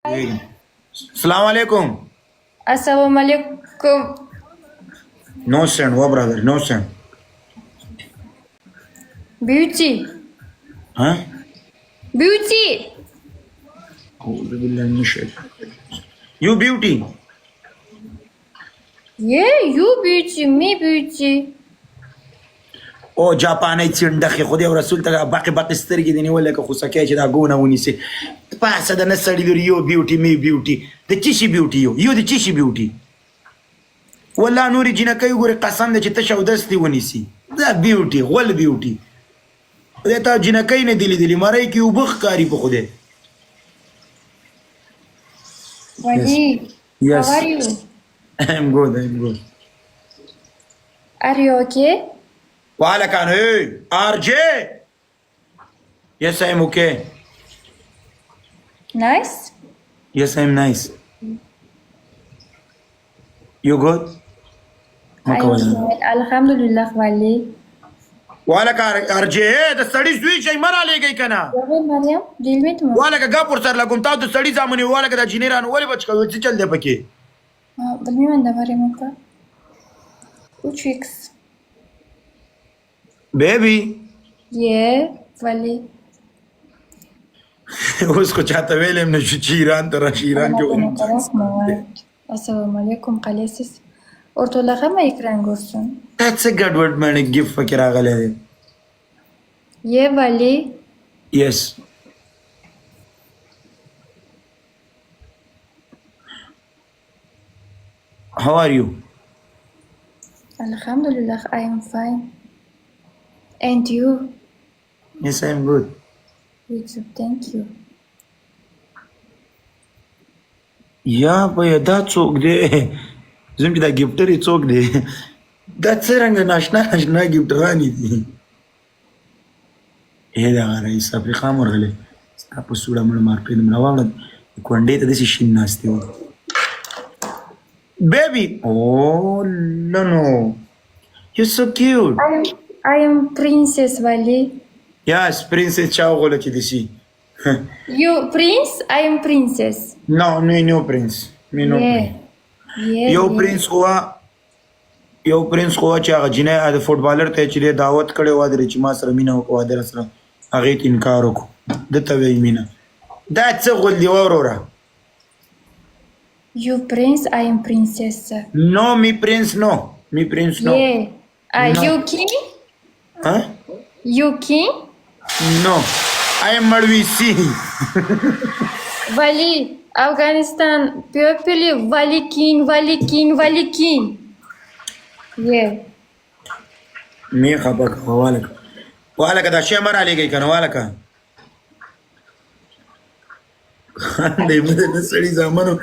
Assalamu alaikum. Assalamu alaikum. No send, oh brother, no send. Beauty. Huh? Beauty. You beauty. Yeah, you beauty, me beauty. او جاپاني څنډه خدای او رسول ته باقي سترګې دی نیولې که خو سکه چې دا ګونه ونیسي پاسه د نسړي دی یو بیوټي می بیوټي د چی بیوټي یو د چی بیوټي والله نوري جنکې ګوري قسم دې چې تشو دستي ونیسي دا بیوټي غول بیوټي دا ته جنکې نه دلی مړی کې وبخ کاری په خوده Wali, Yes. how are you? I'm good. Are you okay? Wala kan, hey, RJ. Yes, I'm okay. Nice? Yes, I'm nice. You good? I am fine. Alhamdulillah, Wali. Wala ka RJ, the studies do shay mara legi kana. Yabe Mariam, deal with me. Wala ka gapur sar lagum ta the studies amani wala ka da jineran wali bach ka wchi chal de pake. Balmi manda Mariam ka. 2 weeks. Baby. Yeah, Wali. उसको चाहता वेले हमने शीरान तरह शीरान क्यों Assalamu alaikum qalesis. Ortola khama ikran gorsun. That's a good word man gift fakira gale. Yeah, Wali. Yes. How are you? Alhamdulillah, I am fine. And you? Yes, I am good. Good, thank you. یا په دا څوک دی زم چې دا ګفټر یې څوک دی دا څرنګه ناشنا ګفټرانی دي دا رئیس افریقا مرغله ستا په سوړه مړه مارپې د مړواړه کونډې ته داسې شین ناستې وه بیبي oh no you're so cute I am Princess Wali. yes princess چا وغوله چې دسی You prince? I am princess. no prince me no prince Yeah. یو پرنس خو چې هغه جنې د فوټبالر ته چې دعوت کړي و درې چې ما سره مینه وکړه در سره هغه ته انکار وکړو د ته وی مینه دا څه غول دی وروره You prince, I am princess. no me prince no Yeah. No. You king? huh You king? no I am Marwisi Wali, Afghanistan people, Wali king. Yeah. می خبر والک دا شی مر علی گئی کنه والک دې مده د سړي زمانو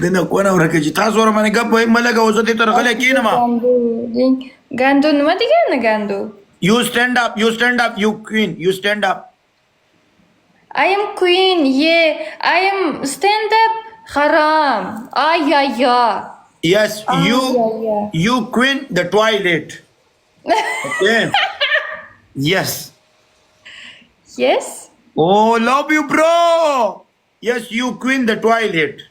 دنه کو نه ورکه چې تاسو ور باندې غپ ملګه اوسه تر غله کینم Gandu نو دی کنه gandu. you stand up you queen you stand up I am queen. Yeah. I am stand up. Haram. Yeah. yes yeah. you queen the toilet okay yes Yes. oh love you bro yes you queen the toilet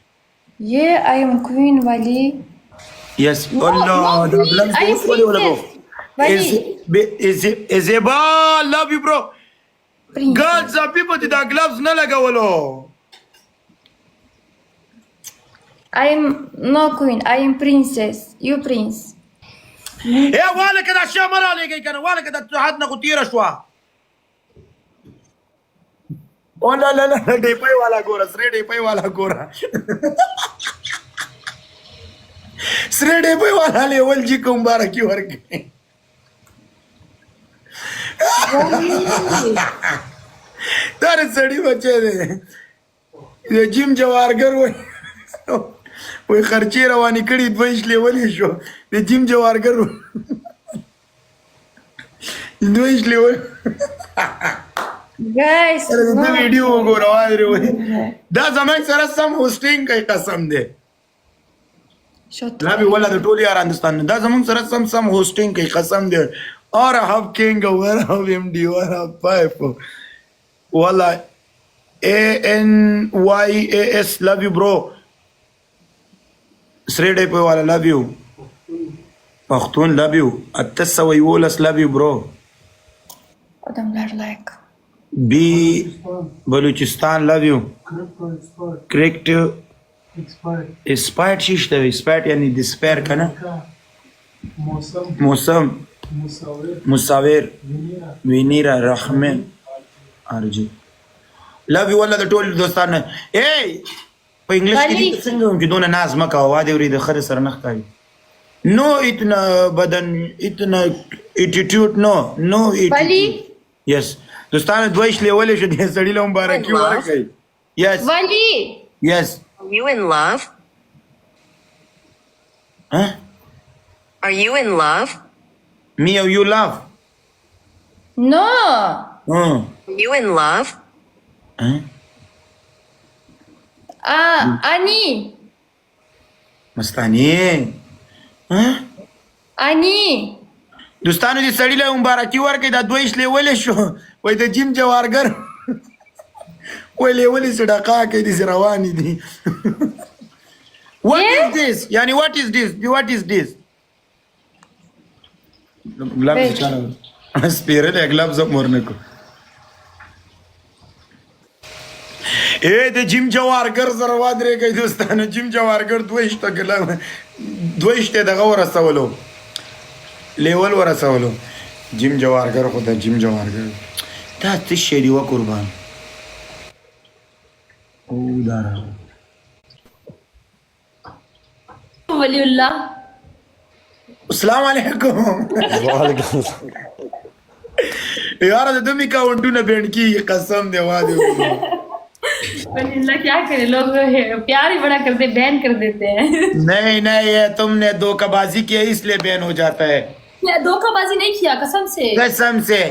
Yeah, I am queen, Wali. yes No, Allah not the me. gloves I am princess. Wali. is love you bro Princess. girls are people with the gloves na lagawalo I am no queen. I am princess. You prince. ايه والك دا شامر عليك كان والك دا حدنا قطيره شوا او لا ډیپای والا ګورا سره ډیپای والا ګورا سره ډیپای والا لیول جی کوم بارکی ورګي دا سړی بچی دی د جیم جوارګر وای خرچې روانې کړي دویش لیولې شو د جیم جوارګر دویش لیول Guys. دا ویډیو وګوره وای دا زمونږ سره سم هوسټینګ کوي قسم دی Shut لا به ولا د ټول یار اندستان دا زمونږ سره سم هوسټینګ کوي قسم دی اور هاف کینګ اور هاف ام ډي اور هاف پایپ والله ANYAS love you bro. سری ډې په والا love you. پښتون love you. 811 love you bro. Adamlar like. B بلوچستان love you. Correct. Expired شیشته expired یعنی despair کنه. موسم مصور وینیرا رحمن ارجی love you والله د ټول دوستانه. اے په انګلیش کې دې څنګه هم چې دونه ناز مکه وا دې ورې د خر سره نخ کوي. نو اتنا بدن اتنا ایټیټیوډ نو Wali. یس دوستانه دویش لیولې شو دې سړی له مبارکي ورکړي. یس Wali. یس Are you in love? ها Are you in love? me or you love No. Are you in love? Ani. مستانی Ani. دوستانو دې سړی له مبارکي ورکړي دا دویش لیولې شو وای د جیم جوارګر وای لیولې صدقه کوي دې روانې دي. What is this? Yani what is this? What is this? Gloves chalo. Spirit ek gloves up morne ko. د جیم جوارګر سره وادرې کوي دوستانو. جیم جوارګر دویشته دغه ورسولو لیول ورسولو. جیم جوارګر خو د جیم جوارګر دا څه شی دی و قربان. او دارا Waliullah. السلام علیکم. وعلیکم السلام. یار د دمی کاؤنټونه بینډ کی قسم دی وادي. Waliullah کیا کرے لوگ پیار ہی بڑا کرتے بین کر دیتے ہیں. نہیں یہ تم نے دھوکہ بازی کیا اس لیے بین ہو جاتا ہے. میں دھوکہ بازی نہیں کیا قسم سے. قسم سے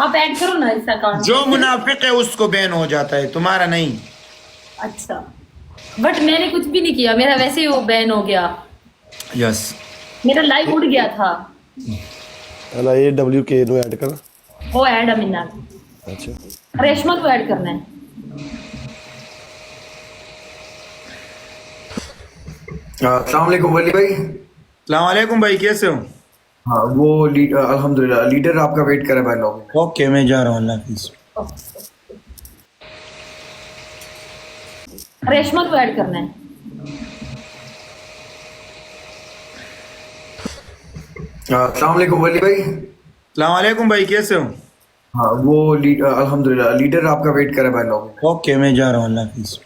آپ ایڈ کرو نا اس اکاؤنٹ. جو منافق ہے اس کو بین ہو جاتا ہے تمہارا نہیں. اچھا بٹ میں نے کچھ بھی نہیں کیا میرا ویسے ہی وہ بین ہو گیا. یس میرا لائف اڑ گیا تھا. LIAWK نو ایڈ کر. وہ ایڈ امنا. اچھا ریشما کو ایڈ کرنا ہے. السلام علیکم ولی بھائی. السلام علیکم بھائی کیسے ہو؟ ہاں وہ الحمدللہ لیڈر آپ کا ویٹ کرے بھائی لوگ. اوکے میں جا رہا ہوں اللہ حافظ. ریشما کو ایڈ کرنا ہے. السلام علیکم ولی بھائی. السلام علیکم بھائی کیسے ہو؟ ہاں وہ الحمدللہ لیڈر آپ کا ویٹ کرے بھائی لوگ. اوکے میں جا رہا ہوں اللہ حافظ.